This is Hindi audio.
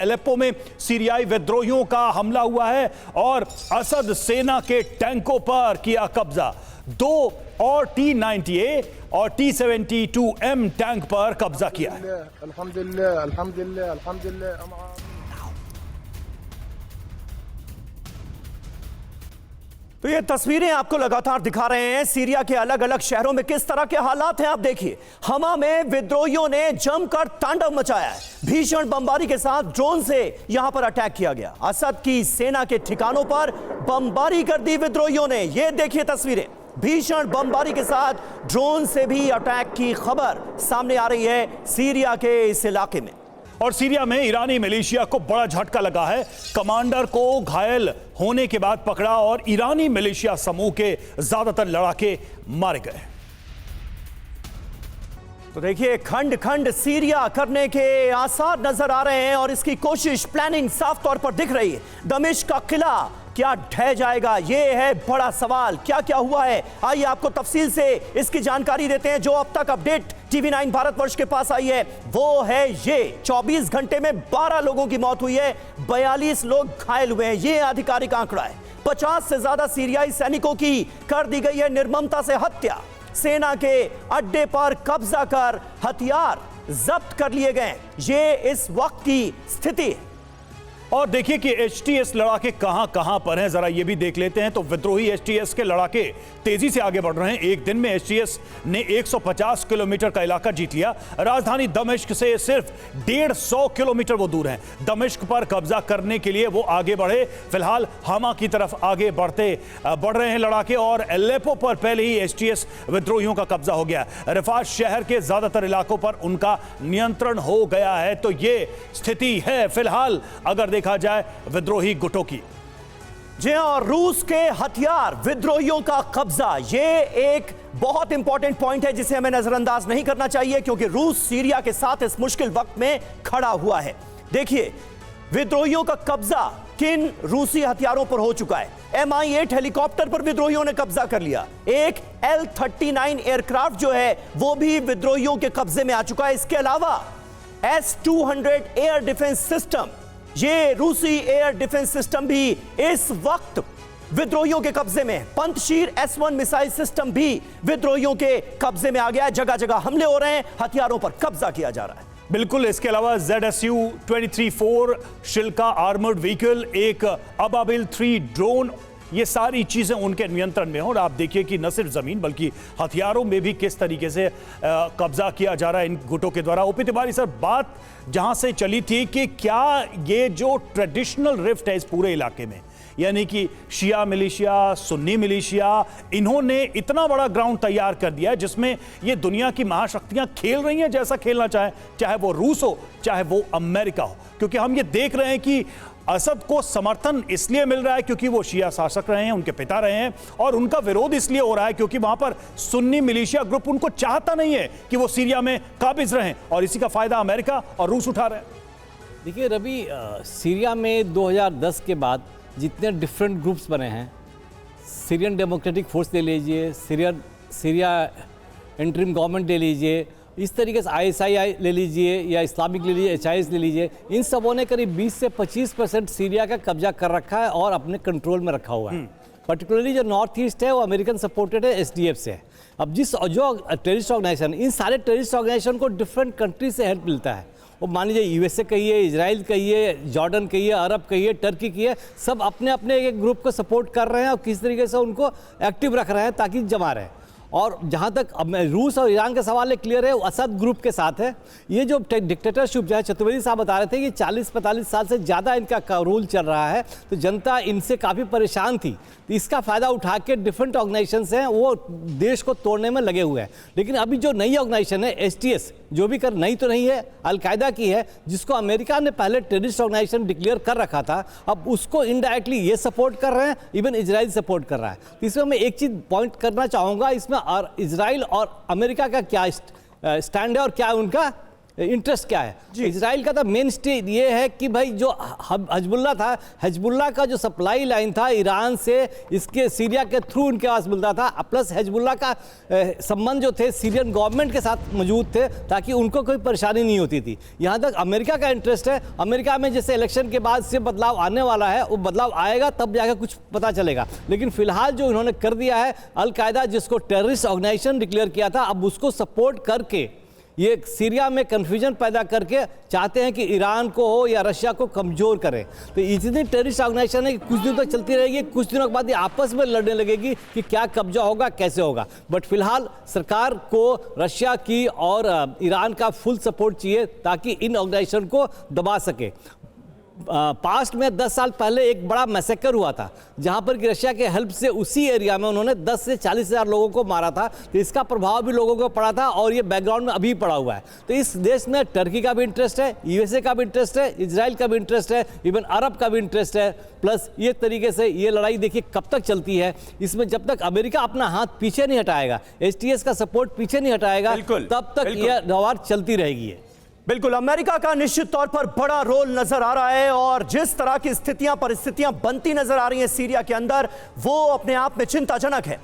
एलेप्पो में सीरियाई विद्रोहियों का हमला हुआ है और असद सेना के टैंकों पर किया कब्जा। 2 और T-90A और T-72M टैंक पर कब्जा किया है। अल्हम्दुलिल्लाह, अल्हम्दुलिल्लाह, अल्हम्दुलिल्लाह। तो ये तस्वीरें आपको लगातार दिखा रहे हैं सीरिया के अलग अलग शहरों में किस तरह के हालात हैं। आप देखिए, हमा में विद्रोहियों ने जमकर तांडव मचाया है। भीषण बमबारी के साथ ड्रोन से यहां पर अटैक किया गया। असद की सेना के ठिकानों पर बमबारी कर दी विद्रोहियों ने। ये देखिए तस्वीरें, भीषण बमबारी के साथ ड्रोन से भी अटैक की खबर सामने आ रही है सीरिया के इस इलाके में। और सीरिया में ईरानी मिलिशिया को बड़ा झटका लगा है। कमांडर को घायल होने के बाद पकड़ा और ईरानी मिलिशिया समूह के ज्यादातर लड़ाके मारे गए। तो देखिए, खंड खंड सीरिया करने के आसार नजर आ रहे हैं और इसकी कोशिश, प्लानिंग साफ तौर पर दिख रही है। दमिश्क का किला क्या ढह जाएगा, यह है बड़ा सवाल। क्या क्या हुआ है, आइए आपको तफसील से इसकी जानकारी देते हैं। जो अब तक अपडेट TV9 भारतवर्ष के पास आई है वो है ये, 24 घंटे में 12 लोगों की मौत हुई है, 42 लोग घायल हुए हैं। ये आधिकारिक आंकड़ा है। 50 से ज्यादा सीरियाई सैनिकों की कर दी गई है निर्ममता से हत्या। सेना के अड्डे पर कब्जा कर हथियार जब्त कर लिए गए। ये इस वक्त की स्थिति है। और देखिए कि HTS लड़ाके कहां कहां पर हैं, जरा ये भी देख लेते हैं। तो विद्रोही HTS के लड़ाके तेजी से आगे बढ़ रहे हैं। एक दिन में HTS ने 150 किलोमीटर का इलाका जीत लिया। राजधानी दमिश्क से सिर्फ 150 किलोमीटर वो दूर हैं। दमिश्क पर कब्जा करने के लिए वो आगे बढ़े। फिलहाल हमा की तरफ आगे बढ़ रहे हैं लड़ाके और एलेप्पो पर पहले ही HTS विद्रोहियों का कब्जा हो गया। रिफात शहर के ज्यादातर इलाकों पर उनका नियंत्रण हो गया है। तो ये स्थिति है फिलहाल अगर देखा जाए विद्रोही गुटों की। जी हां, और रूस के हथियार, विद्रोहियों का कब्जा, ये एक बहुत इंपॉर्टेंट पॉइंट है जिसे हमें नजरअंदाज नहीं करना चाहिए, क्योंकि रूस सीरिया के साथ इस मुश्किल वक्त में खड़ा हुआ है। देखिए, विद्रोहियों का कब्जा किन रूसी हथियारों पर हो चुका है। Mi-8 हेलीकॉप्टर पर विद्रोहियों ने कब्जा कर लिया। एक L-39 एयरक्राफ्ट जो है वो भी विद्रोहियों के कब्जे में आ चुका है। इसके अलावा S-200 एयर डिफेंस सिस्टम, ये रूसी एयर डिफेंस सिस्टम भी इस वक्त विद्रोहियों के कब्जे में है। पंतशीर S-1 मिसाइल सिस्टम भी विद्रोहियों के कब्जे में आ गया है। जगह जगह हमले हो रहे हैं, हथियारों पर कब्जा किया जा रहा है। बिल्कुल। इसके अलावा ZSU-23-4 शिल्का आर्मर्ड व्हीकल, एक अबाबिल 3 ड्रोन, ये सारी चीजें उनके नियंत्रण में हो। और आप देखिए कि न सिर्फ जमीन बल्कि हथियारों में भी किस तरीके से कब्जा किया जा रहा है इन गुटों के द्वारा। ओपी तिवारी सर, बात जहां से चली थी कि क्या ये जो ट्रेडिशनल रिफ्ट है इस पूरे इलाके में, यानी कि शिया मिलिशिया, सुन्नी मिलिशिया, इन्होंने इतना बड़ा ग्राउंड तैयार कर दिया है जिसमें ये दुनिया की महाशक्तियां खेल रही हैं जैसा खेलना चाहे वो रूस हो, चाहे वो अमेरिका हो। क्योंकि हम ये देख रहे हैं कि असद को समर्थन इसलिए मिल रहा है क्योंकि वो शिया शासक रहे हैं, उनके पिता रहे हैं, और उनका विरोध इसलिए हो रहा है क्योंकि वहां पर सुन्नी मिलिशिया ग्रुप उनको चाहता नहीं है कि वो सीरिया में काबिज रहें, और इसी का फायदा अमेरिका और रूस उठा रहे हैं। देखिए रवि, सीरिया में 2010 के बाद जितने डिफरेंट ग्रुप्स बने हैं, सीरियन डेमोक्रेटिक फोर्स ले लीजिए, सीरिया इंटरिम गवर्नमेंट ले लीजिए, इस तरीके से ISI ले लीजिए या इस्लामिक ले लीजिए, HIS ले लीजिए, इन सबों ने करीब 20 से 25% सीरिया का कब्जा कर रखा है और अपने कंट्रोल में रखा हुआ है। पर्टिकुलरली जो नॉर्थ ईस्ट है वो अमेरिकन सपोर्टेड है, SDF से है। अब जो टेररिस्ट ऑर्गेनाइजेशन, इन सारे टेररिस्ट ऑर्गेनाइजेशन को डिफरेंट कंट्री से हेल्प मिलता है। वो मान लीजिए USA कहिए, इजराइल कहिए, जॉर्डन कहिए, अरब कहिए, टर्की कहिए, सब अपने अपने एक ग्रुप को सपोर्ट कर रहे हैं और किस तरीके से उनको एक्टिव रख रहे हैं ताकि जमा रहे। और जहाँ तक अब रूस और ईरान का सवाल है, क्लियर है, वो असद ग्रुप के साथ है। ये जो डिक्टेटरशिप जो है, चतुर्वेदी साहब बता रहे थे कि 40-45 साल से ज़्यादा इनका रूल चल रहा है, तो जनता इनसे काफ़ी परेशान थी। तो इसका फ़ायदा उठा के डिफरेंट ऑर्गेनाइजेशंस हैं वो देश को तोड़ने में लगे हुए हैं। लेकिन अभी जो नई ऑर्गेनाइजेशन है STS, जो भी कर नई तो नहीं है, अलकायदा की है, जिसको अमेरिका ने पहले टेररिस्ट ऑर्गेनाइजेशन डिक्लेयर कर रखा था, अब उसको इनडायरेक्टली ये सपोर्ट कर रहे हैं, इवन इजराइल सपोर्ट कर रहा है। तो इसमें मैं एक चीज़ पॉइंट करना चाहूँगा, इसमें और इजराइल और अमेरिका का क्या स्टैंड है और क्या उनका इंटरेस्ट क्या है। इजराइल का तो मेन स्टेज ये है कि भाई जो हजबुल्ला था, हजबुल्ला का जो सप्लाई लाइन था ईरान से इसके सीरिया के थ्रू उनके पास मिलता था, प्लस हजबुल्ला का संबंध जो थे सीरियन गवर्नमेंट के साथ मौजूद थे ताकि उनको कोई परेशानी नहीं होती थी। यहाँ तक अमेरिका का इंटरेस्ट है, अमेरिका में जैसे इलेक्शन के बाद से बदलाव आने वाला है, वो बदलाव आएगा तब जाकर कुछ पता चलेगा। लेकिन फिलहाल जो इन्होंने कर दिया है, अल कायदा जिसको टेररिस्ट ऑर्गेनाइजेशन डिक्लेयर किया था, अब उसको सपोर्ट करके ये सीरिया में कन्फ्यूजन पैदा करके चाहते हैं कि ईरान को हो या रशिया को कमज़ोर करें। तो इतनी टेररिस्ट ऑर्गेनाइजेशन है कि कुछ दिनों तक चलती रहेगी, कुछ दिनों के बाद ये आपस में लड़ने लगेगी कि क्या कब्जा होगा, कैसे होगा। बट फिलहाल सरकार को रशिया की और ईरान का फुल सपोर्ट चाहिए ताकि इन ऑर्गेनाइजेशन को दबा सके। पास्ट में 10 साल पहले एक बड़ा मैसेकर हुआ था जहां पर कि रशिया के हेल्प से उसी एरिया में उन्होंने 10 से 40 हज़ार लोगों को मारा था। तो इसका प्रभाव भी लोगों को पड़ा था और ये बैकग्राउंड में अभी पड़ा हुआ है। तो इस देश में टर्की का भी इंटरेस्ट है, यूएसए का भी इंटरेस्ट है, इजराइल का भी इंटरेस्ट है, इवन अरब का भी इंटरेस्ट है। प्लस ये तरीके से ये लड़ाई देखिए कब तक चलती है। इसमें जब तक अमेरिका अपना हाथ पीछे नहीं हटाएगा, एसटीएस का सपोर्ट पीछे नहीं हटाएगा, तब तक ये दौड़ चलती रहेगी। बिल्कुल, अमेरिका का निश्चित तौर पर बड़ा रोल नजर आ रहा है और जिस तरह की स्थितियां परिस्थितियां बनती नजर आ रही हैं सीरिया के अंदर, वो अपने आप में चिंताजनक है।